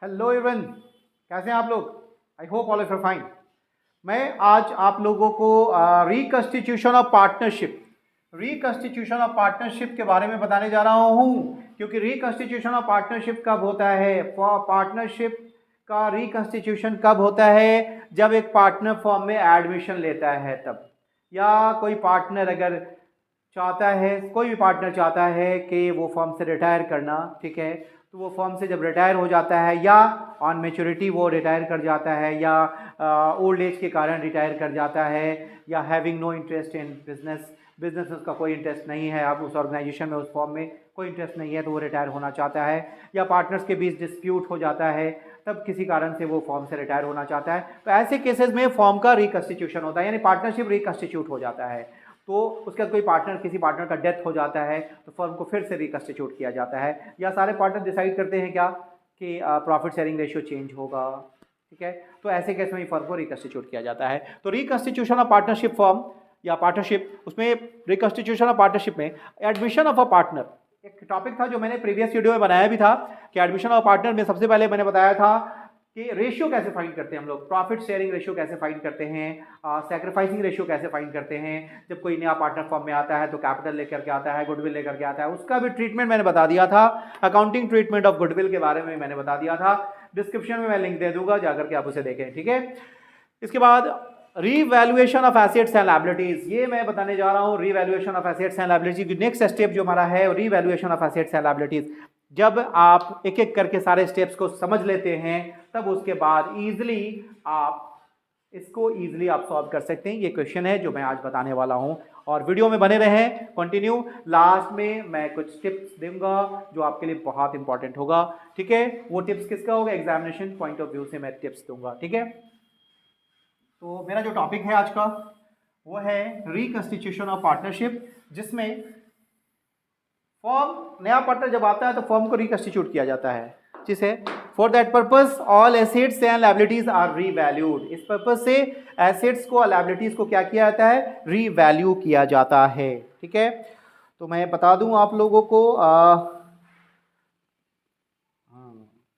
Hello everyone, कैसे हैं आप लोग? I hope all are fine. मैं आज आप लोगों को रिकंस्टिट्यूशन ऑफ पार्टनरशिप के बारे में बताने जा रहा हूं, क्योंकि रिकंस्टिट्यूशन ऑफ पार्टनरशिप कब होता है, पार्टनरशिप का रिकंस्टिट्यूशन कब होता है? जब एक पार्टनर फॉर्म में एडमिशन लेता है तब, या कोई पार्टनर अगर चाहता है, कोई भी पार्टनर चाहता है कि वो फर्म से रिटायर करना, ठीक है, तो वो फर्म से जब रिटायर हो जाता है या ऑन मैच्योरिटी वो रिटायर कर जाता है, या ओल्ड एज के कारण रिटायर कर जाता है, या having no interest in business उसका कोई इंटरेस्ट नहीं है, अब उस ऑर्गेनाइजेशन में, उस फॉर्म में कोई इंटरेस्ट नहीं है, तो वो रिटायर होना चाहता है, या पार्टनर्स के बीच डिस्प्यूट हो जाता है, तब किसी कारण से वो फॉर्म से रिटायर होना चाहता है, तो ऐसे केसेस में फॉर्म का रिकंस्टिट्यूशन होता है, यानी पार्टनरशिप रिकंस्टिट्यूट हो जाता है। तो उसके बाद कोई पार्टनर, किसी पार्टनर का डेथ हो जाता है तो फर्म को फिर से रिकंस्टिट्यूट किया जाता है, या सारे पार्टनर डिसाइड करते हैं क्या कि प्रॉफिट शेयरिंग रेशियो चेंज होगा, ठीक है, तो ऐसे केस में फर्म को रिकंस्टिट्यूट किया जाता है। तो रिकंस्टिट्यूशन ऑफ पार्टनरशिप फर्म या पार्टनरशिप, उसमें रिकंस्टिट्यूशन ऑफ पार्टनरशिप में एडमिशन ऑफ अ पार्टनर एक टॉपिक था जो मैंने प्रीवियस वीडियो में बनाया भी था कि एडमिशन ऑफ पार्टनर में सबसे पहले मैंने बताया था कि रेशियो कैसे फाइंड करते हैं हम लोग, प्रॉफिट शेयरिंग रेशियो कैसे फाइंड करते हैं, सैक्रिफाइसिंग रेशियो कैसे फाइंड करते हैं, जब कोई नया पार्टनर फॉर्म में आता है तो कैपिटल लेकर के आता है, गुडविल लेकर के आता है, उसका भी ट्रीटमेंट मैंने बता दिया था। अकाउंटिंग ट्रीटमेंट ऑफ गुडविल के बारे में मैंने बता दिया था, डिस्क्रिप्शन में मैं लिंक दे दूंगा, जाकर के आप उसे देखें, ठीक है। इसके बाद revaluation of assets and liabilities, ये मैं बताने जा रहा हूँ, revaluation of assets and liabilities. Next step जो हमारा है revaluation of assets and liabilities. जब आप एक एक करके सारे स्टेप्स को समझ लेते हैं तब उसके बाद इजीली आप इसको इजीली आप सॉल्व कर सकते हैं। ये क्वेश्चन है जो मैं आज बताने वाला हूं, और वीडियो में बने रहें कंटिन्यू। लास्ट में मैं कुछ टिप्स दूंगा जो आपके लिए बहुत इंपॉर्टेंट होगा, ठीक है। वो टिप्स किसका होगा? एग्जामिनेशन पॉइंट ऑफ व्यू से मैं टिप्स दूंगा, ठीक है। तो मेरा जो टॉपिक है आज का वो है रिकंस्टिट्यूशन ऑफ पार्टनरशिप, जिसमें फॉर्म, नया पार्टनर जब आता है तो फॉर्म को रिकंस्टिट्यूट किया जाता है, जिसे for that purpose all assets and liabilities are revalued. इस पर्पस से एसेट्स को और लायबिलिटीज को क्या किया जाता है? रीवैल्यू किया जाता है, ठीक है। तो मैं बता दूं आप लोगों को,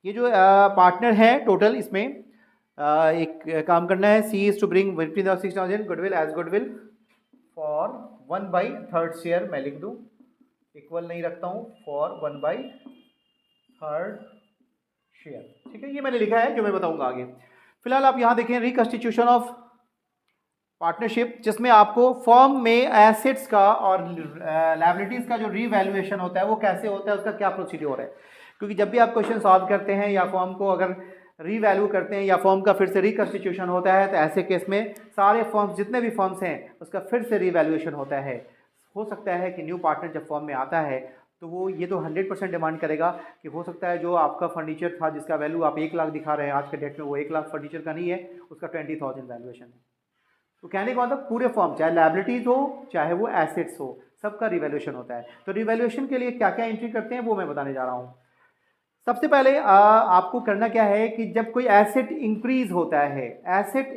ये जो पार्टनर है टोटल, इसमें एक काम करना है, C is to bring 50,000 goodwill as goodwill for 1/3 share, मैं लिख दूं, इक्वल नहीं रखता हूं, फॉर 1/3 शेयर, ठीक है। ये मैंने लिखा है, जो मैं बताऊंगा आगे। फिलहाल आप यहां देखें रिकंस्टिट्यूशन ऑफ पार्टनरशिप, जिसमें आपको फॉर्म में एसेट्स का और लायबिलिटीज का जो रीवैल्यूएशन होता है वो कैसे होता है, उसका क्या प्रोसीड्योर है। क्योंकि जब भी आप क्वेश्चन सॉल्व करते हैं या फॉर्म को अगर रीवैल्यू करते हैं या फॉर्म का फिर से रिकंस्टिट्यूशन होता है, तो ऐसे केस में सारे फॉर्म्स, जितने भी फॉर्म्स हैं, उसका फिर से रीवैल्यूएशन होता है। हो सकता है कि न्यू पार्टनर जब फॉर्म में आता है तो वो ये तो 100% डिमांड करेगा कि हो सकता है जो आपका फर्नीचर था जिसका वैल्यू आप 1 लाख दिखा रहे हैं आज के डेट में, वो 1 लाख फर्नीचर का नहीं है, उसका 20,000 वैल्यूएशन है। तो कहने का मतलब पूरे फॉर्म, चाहे लायबिलिटीज हो चाहे वो एसेट्स हो, सबका रिवैल्यूएशन होता है। तो रिवैल्यूएशन के लिए क्या क्या एंट्री करते हैं वो मैं बताने जा रहा हूँ। सबसे पहले आपको करना क्या है कि जब कोई एसेट इंक्रीज होता है, एसेट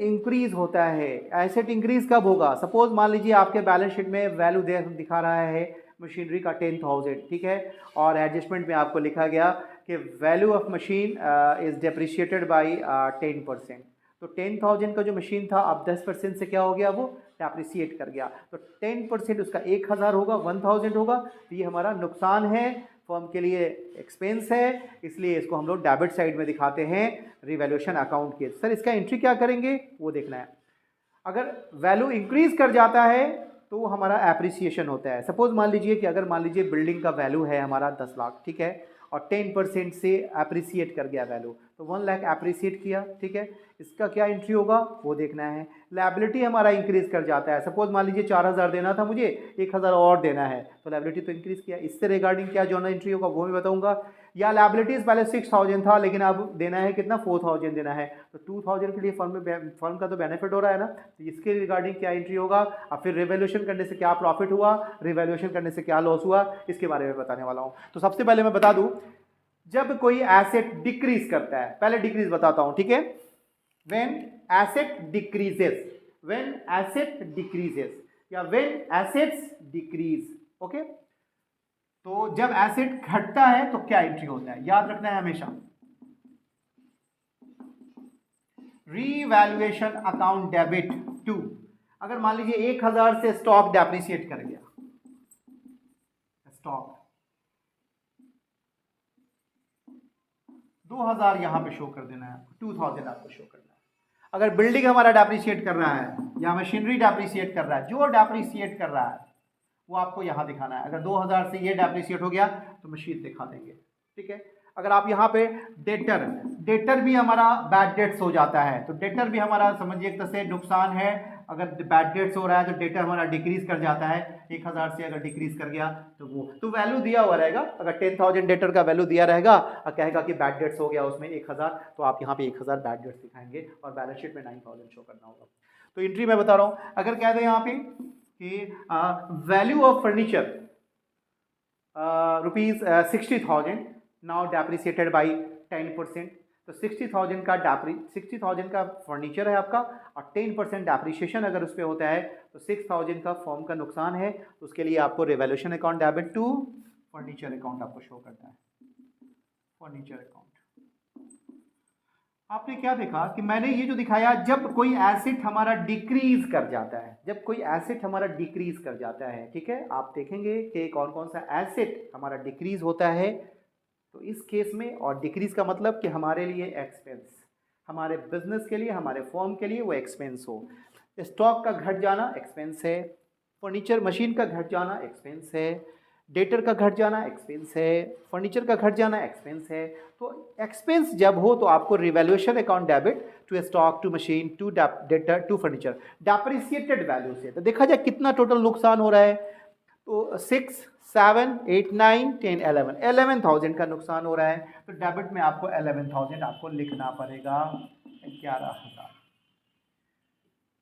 इंक्रीज कब होगा? सपोज मान लीजिए आपके बैलेंस शीट में वैल्यू दिखा रहा है मशीनरी का 10,000, ठीक है, और एडजस्टमेंट में आपको लिखा गया कि value of machine is depreciated by 10%। तो 10,000 का जो मशीन था अब 10% से क्या हो गया? वो डेप्रिशिएट कर गया। तो 10% उसका 1,000 होगा, 1,000 होगा। तो ये हमारा नुकसान है, फर्म के लिए एक्सपेंस है, इसलिए इसको हम लोग डेबिट साइड में दिखाते हैं रिवैल्यूएशन अकाउंट के। सर इसका एंट्री क्या करेंगे वो देखना है। अगर वैल्यू इंक्रीज कर जाता है तो वो हमारा एप्रिसिएशन होता है। सपोज मान लीजिए कि अगर मान लीजिए बिल्डिंग का वैल्यू है हमारा 10 लाख, ठीक है, और 10% से एप्रिसिएट कर गया वैल्यू, तो 1 लाख एप्रिसिएट किया, ठीक है, इसका क्या एंट्री होगा वो देखना है। लायबिलिटी हमारा इंक्रीज कर जाता है, सपोज मान लीजिए 4,000 देना था मुझे, 1,000 और देना है, तो लायबिलिटी तो इंक्रीज किया। इससे रिगार्डिंग क्या जो एंट्री होगा वो भी बताऊंगा। या लायबिलिटीज पहले 6,000 था लेकिन अब देना है कितना? 4,000 देना है, तो 2,000 के लिए फर्म का तो बेनिफिट हो रहा है ना, तो इसके रिगार्डिंग क्या एंट्री होगा। अब फिर रिवैल्यूएशन करने से क्या प्रॉफिट हुआ, रिवैल्यूएशन करने से क्या लॉस हुआ, इसके बारे में बताने वाला हूँ। तो सबसे पहले मैं बता दूं, जब कोई एसेट डिक्रीज करता है, पहले डिक्रीज बताता हूं, ठीक है। व्हेन एसेट डिक्रीजेस या व्हेन एसेट्स डिक्रीज, ओके। तो जब एसेट घटता है तो क्या एंट्री होता है, याद रखना है हमेशा। रीवैल्यूएशन अकाउंट डेबिट टू, अगर मान लीजिए 1000 से स्टॉक डेप्रिसिएट कर गया, स्टॉक 2000 यहां पे शो कर देना है, 2000 आपको शो करना है। अगर बिल्डिंग हमारा डेप्रिसिएट कर रहा है या मशीनरी डेप्रिसिएट कर रहा है, जो डेप्रिसिएट कर रहा है वो आपको यहां दिखाना है। अगर 2000 से ये डेप्रिसिएट हो गया तो मशीन दिखा देंगे, ठीक है। अगर आप यहाँ पे डेटर भी हमारा बैड डेट्स हो जाता है, तो डेटर भी हमारा समझिए एक तरह से नुकसान है। अगर बैड डेट्स हो रहा है तो डेटर हमारा डिक्रीज कर जाता है, 1000 से अगर डिक्रीज कर गया तो वो तो वैल्यू दिया हुआ रहेगा। अगर 10,000 डेटर का वैल्यू दिया रहेगा और कहेगा कि बैड डेट्स हो गया उसमें 1000, तो आप यहाँ पे 1000 बैड डेट्स दिखाएंगे और बैलेंस शीट में 9000 शो करना होगा। तो एंट्री मैं बता रहा हूँ, अगर कह दें यहाँ पे कि value of furniture rupees 60,000 now depreciated by 10%, तो 60,000 का फर्नीचर है आपका और 10% डेप्रिसिएशन अगर उस पर होता है तो 6,000 का फॉर्म का नुकसान है। तो उसके लिए आपको revaluation account debit to furniture account आपको शो करना है। फर्नीचर अकाउंट आपने क्या देखा कि मैंने ये जो दिखाया, जब कोई एसेट हमारा डिक्रीज कर जाता है, जब कोई एसेट हमारा डिक्रीज कर जाता है, ठीक है, आप देखेंगे कि कौन कौन सा एसेट हमारा डिक्रीज होता है। तो इस केस में, और डिक्रीज का मतलब कि हमारे लिए एक्सपेंस, हमारे बिजनेस के लिए, हमारे फर्म के लिए वो एक्सपेंस हो। स्टॉक का घट जाना एक्सपेंस है, फर्नीचर मशीन का घट जाना एक्सपेंस है, डेटर का घट जाना एक्सपेंस है, फर्नीचर का घट जाना एक्सपेंस है। तो एक्सपेंस जब हो तो आपको revaluation account debit to stock, to machine, to debtor, to furniture, depreciated value से। तो देखा जाए कितना टोटल नुकसान हो रहा है, तो 6, 7, 8, 9, 10, 11,000 का नुकसान हो रहा है। तो डेबिट में आपको 11,000 आपको लिखना पड़ेगा, 11,000।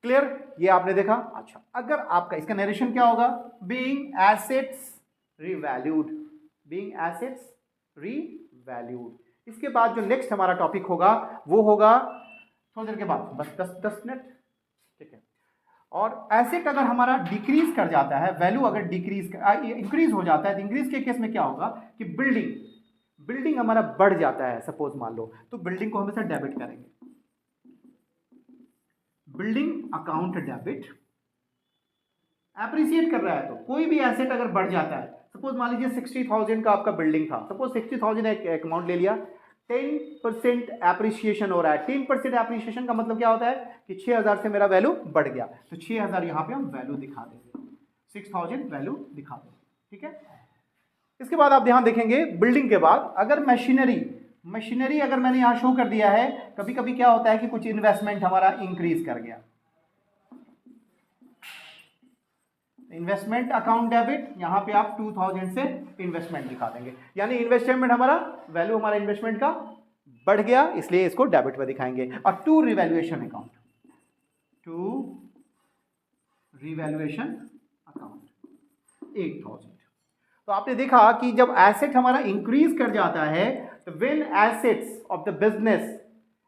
क्लियर, ये आपने देखा। अच्छा, अगर आपका इसका नरेशन क्या होगा, being assets revalued, being assets revalued. इसके बाद जो नेक्स्ट हमारा टॉपिक होगा वो होगा थोड़ी देर के बाद, बस 10 मिनट, ठीक है। और एसेट अगर हमारा डिक्रीज कर जाता है, वैल्यू अगर इंक्रीज हो जाता है, तो इंक्रीज के केस में क्या होगा कि बिल्डिंग हमारा बढ़ जाता है, सपोज मान लो, तो बिल्डिंग को हमेशा डेबिट करेंगे, बिल्डिंग अकाउंट डेबिट। एप्रिसिएट कर रहा है तो कोई भी एसेट अगर बढ़ जाता है, सपोज मान लीजिए 60,000 का आपका बिल्डिंग था, सपोज 60,000 एक अमाउंट ले लिया, 10% एप्रिसिएशन हो रहा है। 10% एप्रिसिएशन का मतलब क्या होता है कि 6,000 से मेरा वैल्यू बढ़ गया, तो 6,000 यहां पे हम वैल्यू दिखा देंगे, 6,000 वैल्यू दिखा देंगे, ठीक है। इसके बाद आप ध्यान देखेंगे, बिल्डिंग के बाद अगर मशीनरी अगर मैंने यहां शो कर दिया है, कभी कभी क्या होता है कि कुछ इन्वेस्टमेंट हमारा इंक्रीज कर गया, इन्वेस्टमेंट अकाउंट डेबिट, यहां पे आप 2000 से इन्वेस्टमेंट दिखा देंगे, यानी इन्वेस्टमेंट हमारा वैल्यू हमारा इन्वेस्टमेंट का बढ़ गया, इसलिए इसको डेबिट में दिखाएंगे। और to revaluation account, to revaluation account 8,000। तो आपने देखा कि जब एसेट हमारा इंक्रीज कर जाता है, तो when assets of the business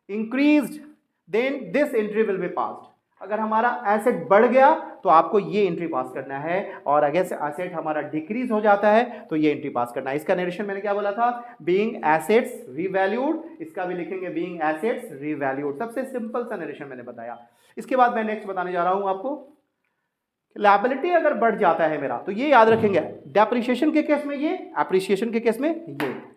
increased then this entry will be passed. अगर हमारा एसेट बढ़ गया तो आपको ये एंट्री पास करना है, और अगर एसेट हमारा डिक्रीज हो जाता है तो ये एंट्री पास करना है। इसका नरेशन मैंने क्या बोला था, बीइंग एसेट्स रीवैल्यूड, इसका भी लिखेंगे बीइंग एसेट्स रीवैल्यूड। सबसे सिंपल सा नरेशन मैंने बताया। इसके बाद मैं नेक्स्ट बताने जा रहा हूं आपको, लायबिलिटी अगर बढ़ जाता है मेरा, तो ये याद रखेंगे, डेप्रिसिएशन के केस में ये, एप्रिसिएशन के केस में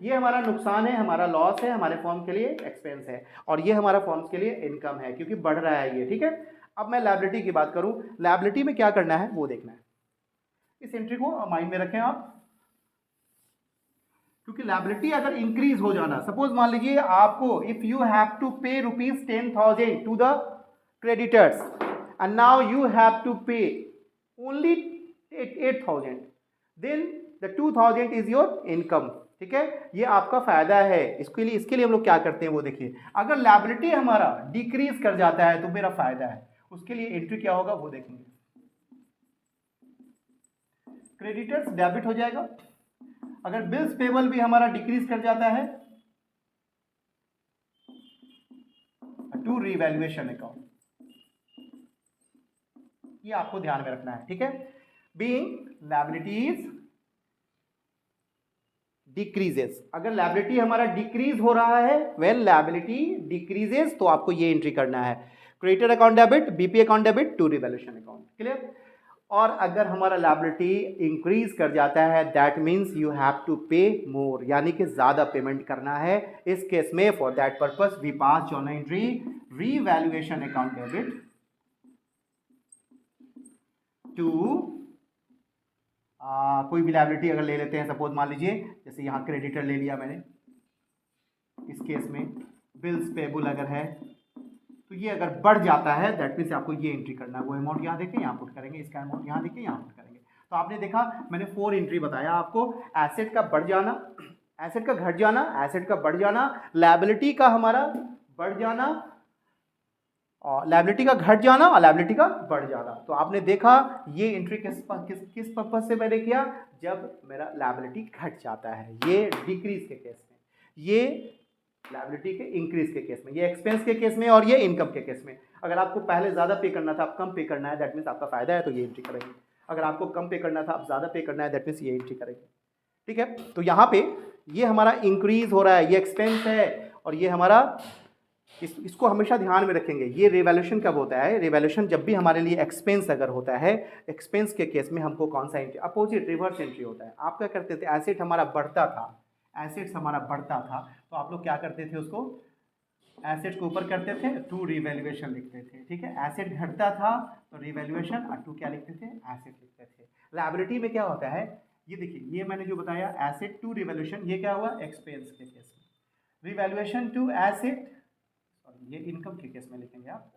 ये हमारा नुकसान है, हमारा लॉस है, हमारे फर्म के लिए एक्सपेंस है, और ये हमारा फर्म के लिए इनकम है क्योंकि बढ़ रहा है ये, ठीक है। अब मैं लायबिलिटी की बात करूं, लायबिलिटी में क्या करना है वो देखना है। इस एंट्री को माइंड में रखें आप, क्योंकि लायबिलिटी अगर इंक्रीज हो जाना, सपोज मान लीजिए आपको, if you have to pay rupees 10,000 to the creditors and now you have to pay only 8,000, then the 2,000 is your income, ठीक है, ये आपका फायदा है। इसके लिए हम लोग क्या करते हैं वो देखिए, अगर लायबिलिटी हमारा डिक्रीज कर जाता है तो मेरा फायदा है, उसके लिए एंट्री क्या होगा वो देखेंगे। क्रेडिटर्स डेबिट हो जाएगा, अगर बिल्स पेबल भी हमारा डिक्रीज कर जाता है, टू रिवैल्यूएशन अकाउंट, ये आपको ध्यान में रखना है, ठीक है। Being liabilities decreases. अगर लायबिलिटी हमारा डिक्रीज हो रहा है, वेन लायबिलिटी डिक्रीजेस, तो आपको ये एंट्री करना है, creditor account debit, BP account debit to revaluation account. Clear? और अगर हमारा लायबिलिटी इंक्रीज कर जाता है, that means you have to pay more, यानी कि ज्यादा पेमेंट करना है। इस केस में for that purpose we pass journal entry revaluation account debit to कोई भी लायबिलिटी अगर ले लेते हैं, सपोज मान लीजिए जैसे यहाँ क्रेडिटर ले लिया मैंने, इस केस में बिल्स पेबल अगर है, तो ये अगर बढ़ जाता है दैट मीन्स आपको ये एंट्री करना है। वो अमाउंट यहाँ देखें, यहाँ पुट करेंगे, इसका अमाउंट यहाँ देखें, यहाँ पुट करेंगे। तो आपने देखा मैंने 4 एंट्री बताया आपको, एसेट का बढ़ जाना, एसेट का घट जाना, एसेट का बढ़ जाना, लायबिलिटी का हमारा बढ़ जाना, और लायबिलिटी का घट जाना और लायबिलिटी का बढ़ जाना। तो आपने देखा ये एंट्री किस पर्पज से मैंने किया, जब मेरा लायबिलिटी घट जाता है, ये डिक्रीज के केस में, ये लायबिलिटी के इंक्रीज के केस में, ये एक्सपेंस के केस में, और ये इनकम के केस में। अगर आपको पहले ज़्यादा पे करना था, आप कम पे करना है, दैट मीन्स आपका फायदा है, तो ये एंट्री करेंगे। अगर आपको कम पे करना था, आप ज़्यादा पे करना है, दैट मीन्स ये एंट्री करेंगे। ठीक है? तो यहाँ पे ये हमारा इंक्रीज हो रहा है, ये एक्सपेंस है, और ये हमारा इसको हमेशा ध्यान में रखेंगे। ये रिवैल्यूएशन कब होता है? रिवैल्यूएशन जब भी हमारे लिए एक्सपेंस अगर होता है, एक्सपेंस के केस में हमको कौन सा एंट्री, अपोजिट रिवर्स एंट्री होता है। आप क्या करते थे, एसेट हमारा बढ़ता था, एसेट्स हमारा बढ़ता था, तो आप लोग क्या करते थे, उसको एसेट को ऊपर करते थे, टू रिवैल्यूएशन लिखते थे। ठीक है? एसेट घटता था तो रिवैल्यूएशन, और टू क्या लिखते थे, एसेट लिखते थे। लायबिलिटी में क्या होता है, ये देखिए, ये मैंने जो बताया एसेट टू रिवैल्यूएशन, ये क्या हुआ, एक्सपेंस के केस में। रिवैल्यूएशन टू एसेट, ये इनकम के केस में लिखेंगे आप,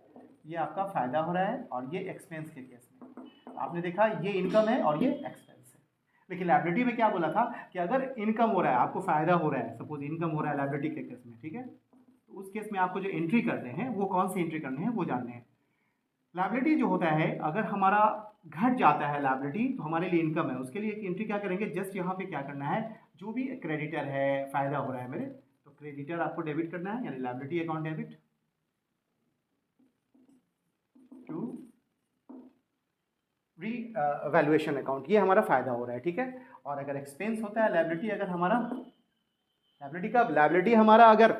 ये आपका फायदा हो रहा है, और ये एक्सपेंस के केस में। आपने देखा ये इनकम है और ये एक्सपेंस है। लेकिन लायबिलिटी में क्या बोला था कि अगर इनकम हो रहा है, आपको फायदा हो रहा है, सपोज इनकम हो रहा है लायबिलिटी के केस में, ठीक है, तो उस केस में आपको जो एंट्री करने हैं वो कौन सी एंट्री करने हैं वो जानने हैं। लायबिलिटी जो होता है, अगर हमारा घट जाता है लायबिलिटी, तो हमारे लिए इनकम है, उसके लिए एक एंट्री क्या करेंगे, जस्ट यहाँ पे क्या करना है, जो भी क्रेडिटर है, फायदा हो रहा है मेरे, तो क्रेडिटर आपको डेबिट करना है, यानी liability account debit to revaluation account, ये हमारा फायदा हो रहा है। ठीक है? और अगर एक्सपेंस होता है लायबिलिटी, अगर हमारा लायबिलिटी हमारा अगर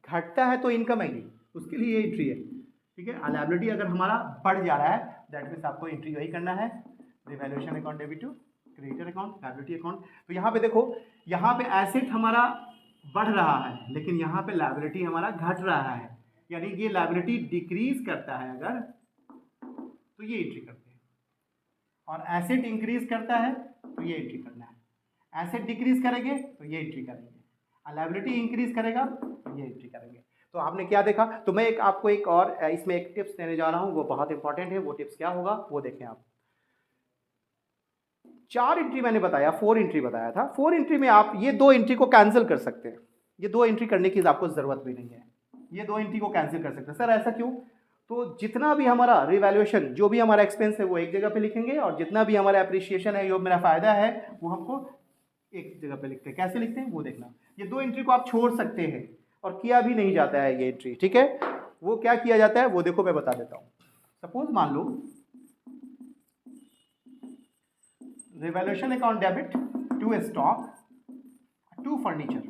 घटता है तो इनकम आएगी, उसके लिए ये एंट्री है। ठीक है? लायबिलिटी अगर हमारा बढ़ जा रहा है, दैट मीन्स आपको एंट्री वही करना है, revaluation account debit to creditor account, liability account. तो यहाँ पे देखो, यहाँ पे एसेट हमारा बढ़ रहा है, लेकिन यहाँ पे लायबिलिटी हमारा घट रहा है, यानी ये लायबिलिटी डिक्रीज करता है अगर, तो ये एंट्री करते हैं। और एसेट इंक्रीज करता है तो ये एंट्री करना है, एसेट डिक्रीज करेंगे तो ये एंट्री करेंगे, लायबिलिटी इंक्रीज करेगा तो ये एंट्री करेंगे। तो आपने क्या देखा, तो मैं आपको एक और इसमें एक टिप्स देने जा रहा हूँ, वो बहुत इंपॉर्टेंट है। वो टिप्स क्या होगा वो देखें आप। 4 एंट्री मैंने बताया, 4 एंट्री बताया था। 4 एंट्री में आप ये 2 एंट्री को कैंसिल कर सकते हैं, ये 2 एंट्री करने की आपको जरूरत भी नहीं है, ये 2 एंट्री को कैंसिल कर सकते हैं। सर ऐसा क्यों? तो जितना भी हमारा रिवैल्यूएशन, जो भी हमारा एक्सपेंस है वो एक जगह पे लिखेंगे, और जितना भी हमारा एप्रिसिएशन है, जो मेरा फायदा है, वो हमको एक जगह पे लिखते हैं। कैसे लिखते हैं वो देखना। ये 2 एंट्री को आप छोड़ सकते हैं, और किया भी नहीं जाता है ये एंट्री। ठीक है? वो क्या किया जाता है वो देखो, मैं बता देता हूँ। सपोज मान लो revaluation account debit to stock to furniture,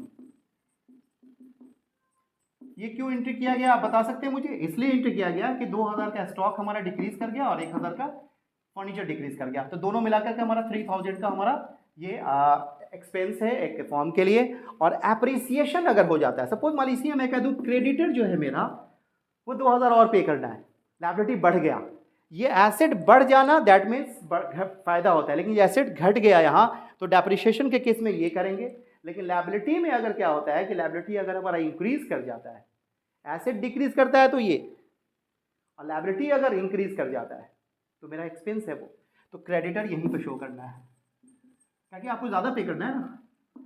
ये क्यों एंट्री किया गया आप बता सकते हैं मुझे? इसलिए एंट्री किया गया कि 2000 का स्टॉक हमारा डिक्रीज कर गया और 1000 का फर्नीचर डिक्रीज कर गया, तो दोनों मिलाकर के हमारा 3000 का हमारा ये एक्सपेंस है एक फॉर्म के लिए। और एप्रिसिएशन अगर हो जाता है, सपोज मान लीजिए मैं कह दूं क्रेडिटर जो है मेरा वो 2000 और पे करना है, लायबिलिटी बढ़ गया, ये एसेट बढ़ जाना दैट मीन्स फायदा होता है, लेकिन ये एसेट घट गया यहाँ, तो डेप्रिसिएशन के केस में ये करेंगे। लेकिन लायबिलिटी में अगर क्या होता है कि लायबिलिटी अगर हमारा इंक्रीज कर जाता है, एसेट डिक्रीज करता है तो ये, और लायबिलिटी अगर इंक्रीज कर जाता है तो मेरा एक्सपेंस है वो, तो क्रेडिटर यहीं पे शो करना है, ताकि आपको ज़्यादा पे करना है ना,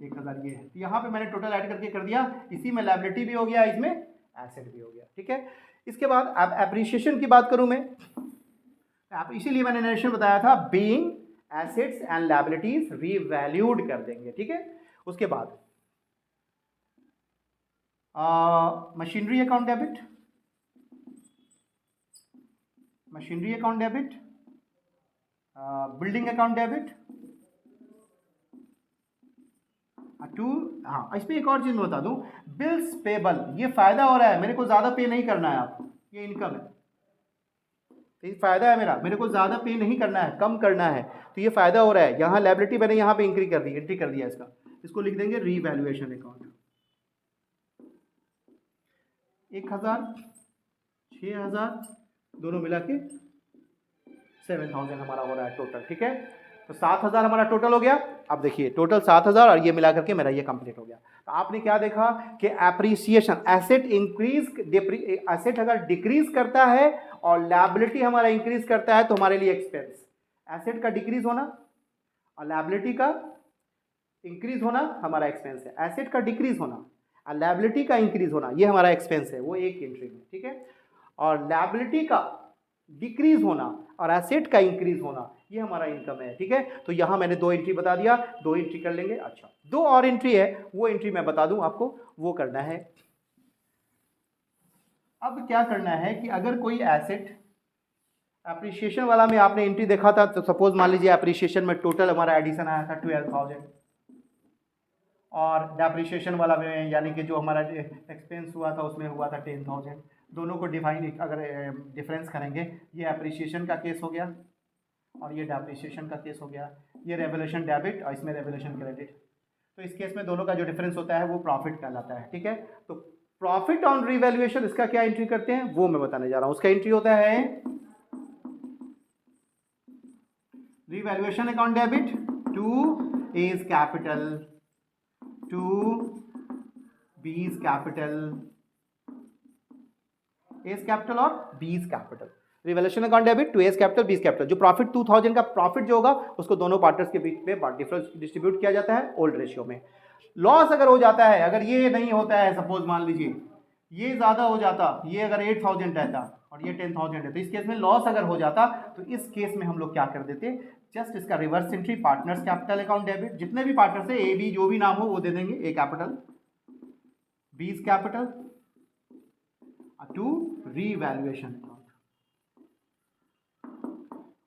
1000 ये है, तो यहाँ पे मैंने टोटल ऐड करके कर दिया, इसी में लायबिलिटी भी हो गया, इसमें एसेट भी हो गया। ठीक है? इसके बाद अब एप्रिसिएशन की बात करूँ मैं, इसीलिए मैंने नरेशन बताया था, being assets and liabilities revalued कर देंगे। ठीक है? उसके बाद machinery account debit, machinery account debit, building account debit, to, हाँ इसमें एक और चीज़ मैं बता दूं, बिल्स पेबल, ये फायदा हो रहा है, मेरे को ज़्यादा पे नहीं करना है आपको, ये इनकम है, ये फायदा है मेरा, मेरे को ज़्यादा पे नहीं करना है, कम करना है, तो ये फायदा हो रहा है। यहाँ लायबिलिटी मैंने यहाँ पे एंट्री कर दिया इसका, इसको लिख देंगे रीवैल्यूएशन अकाउंट। 1000, 6000 दोनों मिला के 7000 हमारा हो रहा है टोटल, ठीक है। तो 7000 हमारा टोटल हो गया। अब देखिए टोटल 7000 और ये मिला करके मेरा ये कंप्लीट हो गया। तो आपने क्या देखा कि एप्रिसिएशन, एसेट इंक्रीज, एसेट अगर डिक्रीज करता है और लायबिलिटी हमारा इंक्रीज करता है तो हमारे लिए एक्सपेंस, एसेट का डिक्रीज होना और लायबिलिटी का इंक्रीज होना हमारा एक्सपेंस है, एसेट का डिक्रीज होना और लायबिलिटी का इंक्रीज होना ये हमारा एक्सपेंस है, वो एक एंट्री में, ठीक है। और लायबिलिटी का डिक्रीज होना और एसेट का इंक्रीज होना ये हमारा इनकम है, ठीक है। तो यहां मैंने 2 एंट्री बता दिया, 2 एंट्री कर लेंगे। अच्छा 2 और एंट्री है, वो एंट्री मैं बता दूं आपको, वो करना है। अब क्या करना है कि अगर कोई एसेट एप्रिसिएशन वाला में आपने एंट्री देखा था, तो सपोज मान लीजिए एप्रिसिएशन में टोटल हमारा एडिशन आया था 12,000 और डेप्रिसिएशन वाला में यानी कि जो हमारा एक्सपेंस हुआ था उसमें हुआ था 10,000। दोनों को डिफाइन अगर डिफरेंस करेंगे, ये एप्रिसिएशन का केस हो गया और ये डेप्रिसिएशन का केस हो गया, ये रेवोल्यूशन डेबिट और इसमें रेवोल्यूशन क्रेडिट। तो इस केस में दोनों का जो डिफरेंस होता है वो प्रॉफिट कहलाता है, ठीक है। तो प्रॉफिट ऑन रिवैल्यूएशन, इसका क्या एंट्री करते हैं वो मैं बताने जा रहा हूं। उसका एंट्री होता है revaluation account debit to A's capital to B's capital, A's capital और B's capital. Revaluation account debit to A's capital B's capital. जो प्रॉफिट 2000 का प्रॉफिट जो होगा उसको दोनों पार्टनर्स के बीच में डिफरेंस डिस्ट्रीब्यूट किया जाता है ओल्ड रेशियो में। लॉस अगर हो जाता है, अगर ये नहीं होता है, सपोज मान लीजिए ये ज्यादा हो जाता, ये अगर 8000 रहता और ये 10,000 है, तो इस केस में लॉस अगर हो जाता तो इस केस में हम लोग क्या कर देते, जस्ट इसका reverse entry partners capital account debit, जितने भी पार्टनर्स है ए बी जो भी नाम हो वो दे देंगे, A capital B's capital to revaluation account.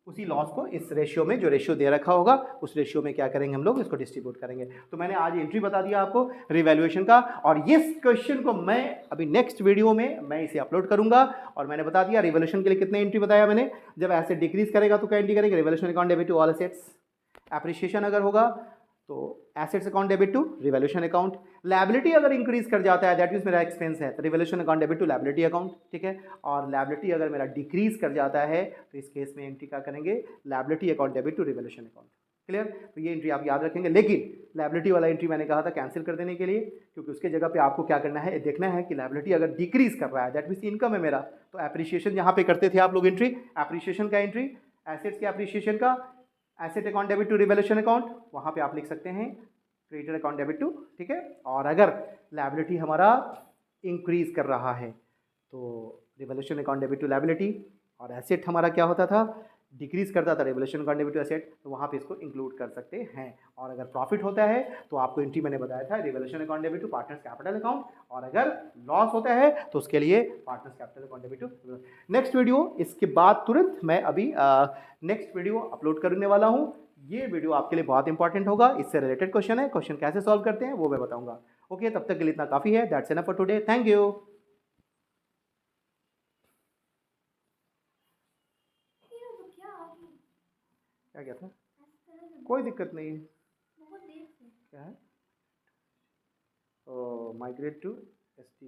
उसी लॉस को इस रेशियो में, जो रेशियो दे रखा होगा उस रेशियो में क्या करेंगे हम लोग, इसको डिस्ट्रीब्यूट करेंगे। तो मैंने आज एंट्री बता दिया आपको रिवैल्यूएशन का, और इस क्वेश्चन को मैं अभी नेक्स्ट वीडियो में मैं इसे अपलोड करूंगा। और मैंने बता दिया रिवैल्यूएशन के लिए कितने एंट्री बताया मैंने, जब एसेट डिक्रीज करेगा तो क्या एंट्री करेंगे, revaluation account debit to all assets. Appreciation अगर होगा तो assets account debit to revaluation account. Liability अगर इंक्रीज कर जाता है, दैट मींस मेरा एक्सपेंस है, तो revaluation account debit to liability account, ठीक है। और लायबिलिटी अगर मेरा डिक्रीज कर जाता है तो इस केस में एंट्री क्या करेंगे, liability account debit to revaluation account. Clear. तो ये एंट्री आप याद रखेंगे, लेकिन लायबिलिटी वाला एंट्री मैंने कहा था कैंसिल कर देने के लिए, क्योंकि उसके जगह पे आपको क्या करना है, देखना है कि लायबिलिटी अगर डिक्रीज कर रहा है दैट मींस इनकम है मेरा। तो एप्रिसिएशन यहाँ पे करते थे आप लोग एंट्री, एप्रिसिएशन का एंट्री, एसेट्स के एप्रिसिएशन का, asset account debit to revaluation account, वहाँ पे आप लिख सकते हैं क्रेडिट अकाउंट डेबिट टू, ठीक है। और अगर लायबिलिटी हमारा इंक्रीज कर रहा है तो revaluation account debit to liability, और एसेट हमारा क्या होता था, डिक्रीज करता था, revaluation account debit to asset, तो वहाँ पे इसको इंक्लूड कर सकते हैं। और अगर प्रॉफिट होता है तो आपको एंट्री मैंने बताया था revaluation account debit to partners capital account, और अगर लॉस होता है तो उसके लिए partners capital account debit to. Next video इसके बाद तुरंत मैं अभी नेक्स्ट वीडियो अपलोड करने वाला हूँ। ये वीडियो आपके लिए बहुत इंपॉर्टेंट होगा, इससे रिलेटेड क्वेश्चन है, क्वेश्चन कैसे सॉल्व करते हैं वो मैं बताऊंगा। ओके, तब तक के लिए इतना काफी है। That's enough for today, thank you. क्या था, कोई दिक्कत नहीं है। क्या है, माइग्रेट टू ST